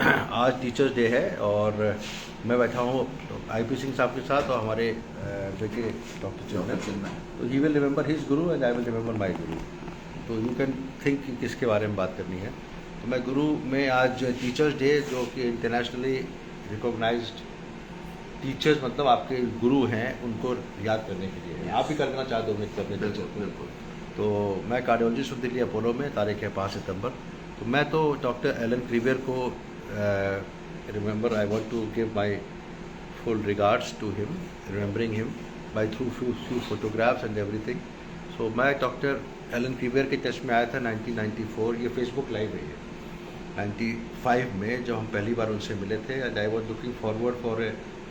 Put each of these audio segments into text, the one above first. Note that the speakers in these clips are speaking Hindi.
आज टीचर्स डे है और मैं बैठा हूँ आईपी सिंह साहब के साथ और हमारे बेटे डॉक्टर चिन्मय। तो he will remember his Guru and I will remember my गुरु। तो यू कैन थिंक कि किसके बारे में बात करनी है। तो मैं गुरु में आज टीचर्स डे जो कि इंटरनेशनली रिकॉग्नाइज्ड टीचर्स मतलब आपके गुरु हैं उनको याद करने के लिए आप भी करना चाहते हो अपने टीचर को। तो मैं कार्डियोलॉजिस्ट हूँ दिल्ली अपोलो में, तारीख है 5 सितंबर। तो मैं तो डॉक्टर एलन क्रीवियर को remember I want to give my full regards to him, remembering him by through few photographs and everything. So मैं डॉक्टर एलन क्रीवियर के टच में आया था 1994। ये फेसबुक लाइव है ये 95 में जब हम पहली बार उनसे मिले थे। And I was looking forward for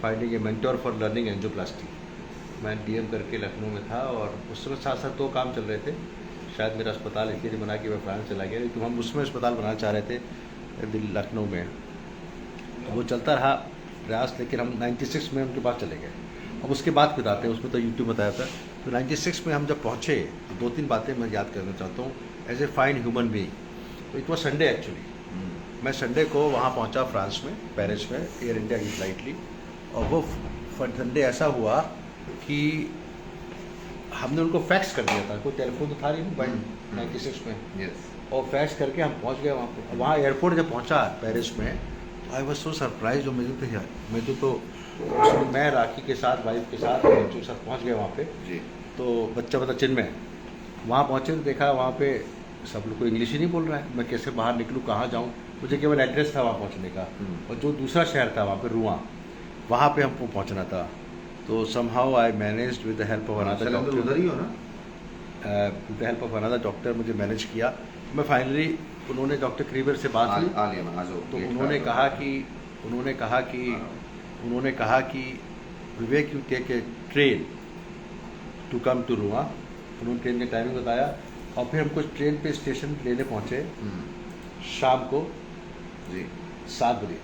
finding A mentor for learning angioplasty. मैं डीएम करके लखनऊ में था और उस समय साथ साथ 2 काम चल रहे थे। शायद मेरा अस्पताल इसलिए बना कि मैं फ्रांस चला गया, लेकिन हम उसमें अस्पताल बनाना चाह रहे थे दिल्ली लखनऊ में। वो चलता रहा प्रयास, लेकिन हम 96 में उनके पास चले गए। अब उसके बाद बताते हैं, उसमें तो यूट्यूब बताया था। तो 96 में हम जब पहुँचे तो 2-3 बातें मैं याद करना चाहता हूँ as a fine human being. तो इट वॉज संडे एक्चुअली। मैं संडे को वहाँ पहुँचा फ्रांस में, पेरिस में, एयर इंडिया की फ्लाइट ली। और वो संडे ऐसा हुआ कि हमने उनको फैक्स कर दिया था, कोई टेलीफोन तो था नहीं मोबाइल 96 में। यस। और फैक्स करके हम पहुंच गए वहाँ पे। वहाँ एयरपोर्ट जब पहुंचा पेरिस में, आई वाज सो सरप्राइज। और मुझे तो मैं राखी के साथ, वाइफ के साथ, बच्चों के साथ पहुँच गए वहाँ पे जी। तो बच्चा मतलब चिन्मय वहाँ पहुँचे तो देखा वहाँ पे सब लोग को इंग्लिश ही नहीं बोल रहा है। मैं कैसे बाहर निकलूँ, कहाँ जाऊँ, मुझे केवल एड्रेस था वहाँ पहुँचने का। और जो दूसरा शहर था वहाँ पे रुआ, वहाँ पे हमको पहुँचना था। तो somehow I managed with the help of another doctor। उधर ही हो ना? With the help of another doctor मुझे मैनेज किया। मैं फाइनली उन्होंने डॉक्टर क्रीवियर से बात हुई तो उन्होंने कहा कि Vivek you take a train to come to Rouen. उन्होंने ट्रेन का टाइमिंग बताया और फिर हमको ट्रेन पे स्टेशन लेने पहुँचे शाम को जी 7 बजे।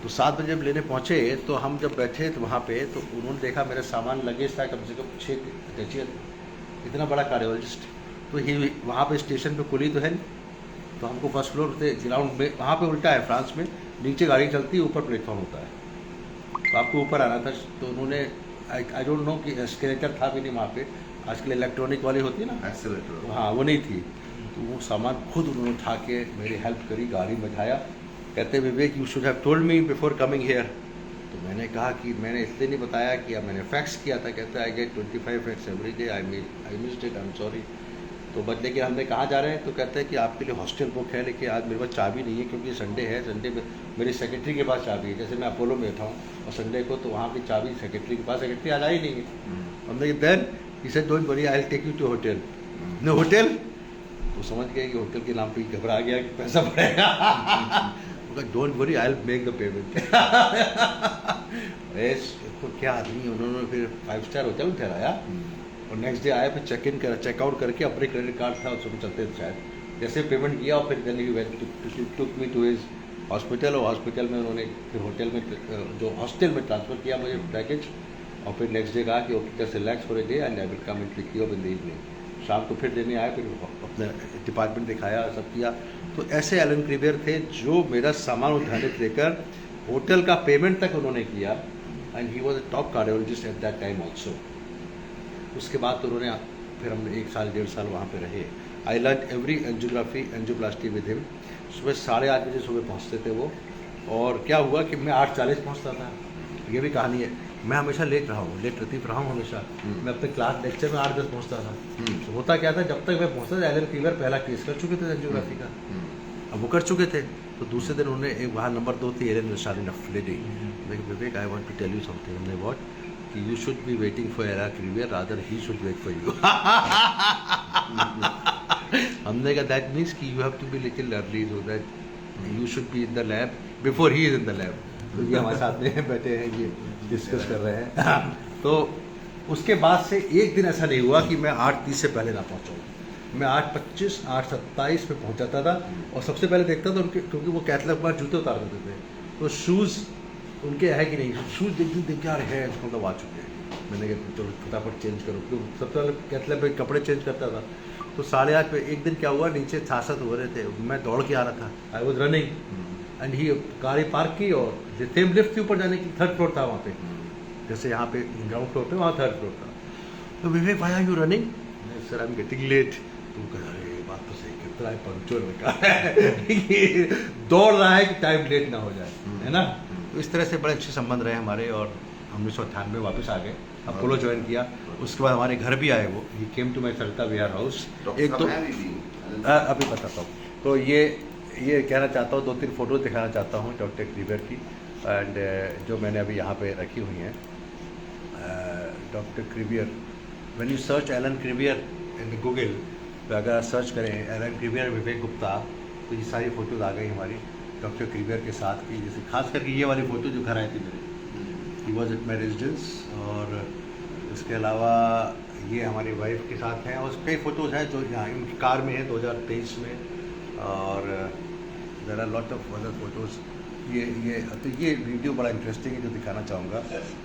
तो 7 बजे जब लेने पहुँचे तो हम जब बैठे तो वहाँ पे तो उन्होंने देखा मेरा सामान लगेज था कम से कम 6 अटैचियाँ, इतना बड़ा कार्डियोलॉजिस्ट। तो ही वहाँ पे स्टेशन पे कुली तो है नहीं, तो हमको फर्स्ट फ्लोर पे ग्राउंड में, वहाँ पे उल्टा है फ्रांस में, नीचे गाड़ी चलती है, ऊपर प्लेटफॉर्म होता है। तो आपको ऊपर आना था। तो उन्होंने आई डोंट नो कि एस्केलेटर था भी नहीं वहाँ पे। आजकल इलेक्ट्रॉनिक वाली होती है ना एक्सेलेटर, हाँ वो नहीं थी। तो वो सामान खुद उन्होंने उठा के मेरी हेल्प करी, गाड़ी में बैठाया। कहते Vivek you should have told me before coming here. तो मैंने कहा कि मैंने इसलिए नहीं बताया कि अब मैंने फैक्स किया था। कहता है I get 25 fax every day, I missed it, I am sorry. तो बट लेकिन हमने कहाँ जा रहे हैं तो कहते हैं कि आपके लिए हॉस्टल बुक है, लेकिन आज मेरे पास चाबी नहीं है क्योंकि संडे है। संडे में मेरी सेक्रेटरी के पास चाबी है, जैसे मैं अपोलो में बैठा हूँ और संडे को तो वहाँ की चाबी सेक्रेटरी के पास, सेक्रेटरी आज ही नहीं है। हमने then he said don't worry I will take you to hotel. No hotel, तो समझ गए कि होटल के नाम पे घबरा गया कि पैसा पड़ेगा। Don't worry I will make the payment. तो क्या आदमी, उन्होंने फिर 5 स्टार होटल में ठहराया और नेक्स्ट डे आया, फिर चेकआउट करके अपने क्रेडिट कार्ड था उसमें चलते थे शायद, जैसे पेमेंट किया और फिर then he went took me to his hospital. और हॉस्पिटल में उन्होंने फिर होटल में जो हॉस्टल में ट्रांसफ़र किया मुझे पैकेज। और फिर नेक्स्ट डे कहा कि okay just relax for a day and I will come and pick you up in the evening. शाम को फिर देने आए, फिर अपने डिपार्टमेंट दिखाया, सब किया। तो ऐसे एलन क्रीवियर थे जो मेरा सामान उठाने से लेकर होटल का पेमेंट तक उन्होंने किया। And he was a top cardiologist at that time also. उसके बाद तो उन्होंने फिर हम 1 साल 1.5 साल वहाँ पे रहे। I learn every angioplasty with him. सुबह 8:30 बजे सुबह पहुँचते थे वो। और क्या हुआ कि मैं 8:40 पहुँचता था। ये भी कहानी है, मैं हमेशा लेट लतीफ़ रहा हूँ हमेशा। मैं अपने क्लास लेक्चर में 8-10 पहुँचता था। तो होता क्या था, जब तक मैं पहुँचता था एलन क्रीवियर पहला केस कर चुके थे एंजियोग्राफी का। अब वो कर चुके थे तो दूसरे दिन उन्होंने एक वहाँ नंबर 2 थी एलन फ्लेडी। Vivek I want to tell you something. हमने व्हाट कि you should be waiting for Alan Crevier rather he should wait for you. हमने कहा दैट मीन्स कि you have to be little early so that you should be in the lab before he is in the lab. तो ये हमारे साथ में बैठे हैं, ये डिस्कस कर रहे हैं। तो उसके बाद से एक दिन ऐसा नहीं हुआ कि मैं 8:30 से पहले ना पहुँचाऊँ। मैं 8:25, 8:27 में पहुँचाता था। और सबसे पहले देखता था उनके, क्योंकि वो कैथलैब बार जूते उतार देते थे, तो शूज़ उनके है कि नहीं। शूज़ देख यार है, मतलब आ चुके हैं। मैंने कहा चलो फटाफट चेंज करो, क्योंकि सबसे पहले कैथलैब में कपड़े चेंज करता था। तो 8:30 पे एक दिन क्या हुआ, नीचे 66 हो रहे थे, मैं दौड़ के आ रहा था, I was running. And he गाड़ी पार्क की और सेम लिफ्ट के ऊपर जाने की, 3rd फ्लोर था वहाँ पे, जैसे यहाँ पे ग्राउंड फ्लोर पे वहाँ 3rd फ्लोर था। तो Vivek why are you running? Sir I am getting late. तुम कह रहे बात तो सही, कितना पंक्चुअल लड़का है दौड़ रहा है कि टाइम लेट ना हो जाए, है ना। तो इस तरह से बड़े अच्छे संबंध रहे हमारे, और 1998 वापस आ गए, अपोलो ज्वाइन किया। उसके बाद हमारे घर भी आए वो, ही came to my Sarita Vihar house. एक तो अभी बताता हूँ। तो ये कहना चाहता हूँ, 2-3 फोटो दिखाना चाहता हूँ डॉक्टर क्रीबियर की, एंड जो मैंने अभी यहाँ पे रखी हुई हैं। Doctor Crevier, when you search Alan Crevier in Google, तो अगर आप सर्च करें एलन क्रीबियर विवेक गुप्ता, तो ये सारी फ़ोटोज़ आ गई हमारी डॉक्टर क्रीबियर के साथ की। जैसे खास करके ये वाली फ़ोटो जो घर आई थी मेरे, he was at my residence. और इसके अलावा ये हमारी वाइफ के साथ हैं, और कई फ़ोटोज़ हैं जो यहाँ उनकी कार में है 2023 में। और there are lot of other photos. ये वीडियो बड़ा इंटरेस्टिंग है जो दिखाना चाहूँगा।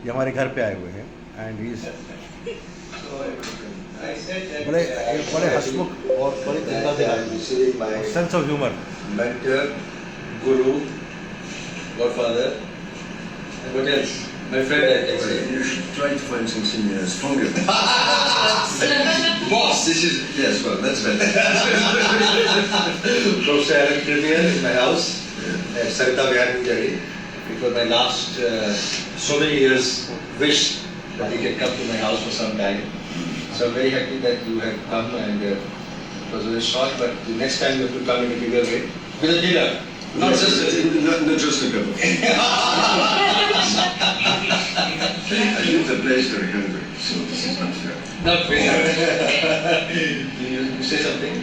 ये हमारे घर पे आए हुए हैं, एंड ही बड़े हंसमुख और बड़ी चिंता दिलाए, sense of humour, mentor, guru, godfather, and what else? My friend, I can say. You should try to find something stronger. Boss, This is, yes, well, that's better. Professor Alan Krimian in my house at Sarita Vihar, New Delhi. It was my last so many years wish that you can come to my house for some time. So I'm very happy that you have come, and it was very short, but the next time you have to come in a bigger way with a dinner. Not Not just a cup of tea. I leave the place very hungry, so this is not fair. Not fair. You say something?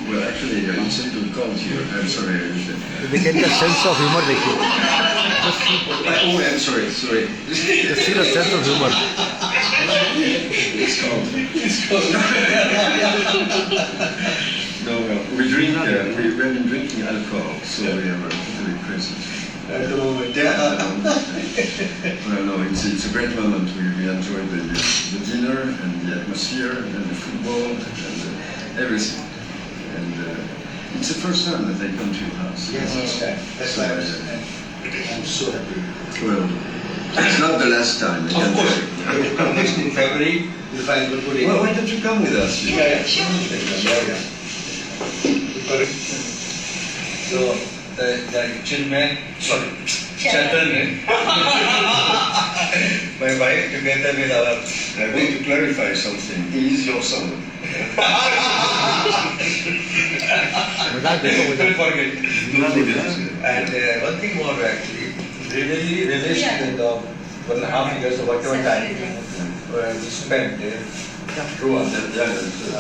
Well, actually, it's a little cold here. I'm sorry. देखिए इनका सेंस ऑफ ह्यूमर देखिए, Oh, I'm sorry. Just see the sense of humour. It's cold. It's cold. No, we drink. We've been drinking alcohol, so we are totally present. At the moment, yeah. Well, no, it's a great moment. We enjoyed the dinner and the atmosphere and the football and everything. And it's the first time that I come to your house. Yes, that's why I'm so happy. Well, it's not the last time. I Of can course, tell you. if you come next in February, you'll find good pudding. Well, why don't you come with us? Yeah. Correct. So, the children, sorry, Chatterman, my wife together with our, I want to clarify something. He is your son. मजाक देखो don't मजाक। forget. Don't forget. And one thing more actually, we really relished in the 1.5 years or whatever time we spent through on that.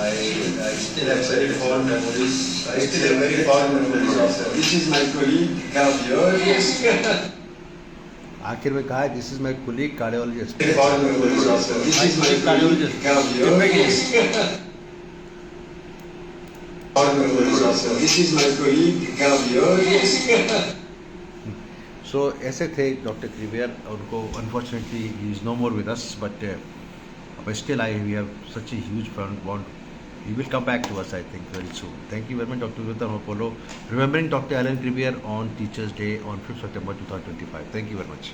I still have very fond memories. I still have very fond memories of that. This is my colleague, cardiologist. आखिर में कहा this is my colleague cardiologist. Very fond memories of that. This is my colleague, cardiologist. Fond memories of that. This is my colleague, cardiologist. So ऐसे थे डॉक्टर क्रीबियर, उनको unfortunately he is no more with us, but still I we have such a huge bond. He will come back to us, I think, very soon. Thank you very much, Dr. Vivetam Apollo, remembering Dr. Alan Krimier on Teachers' Day on 5th September 2025. Thank you very much.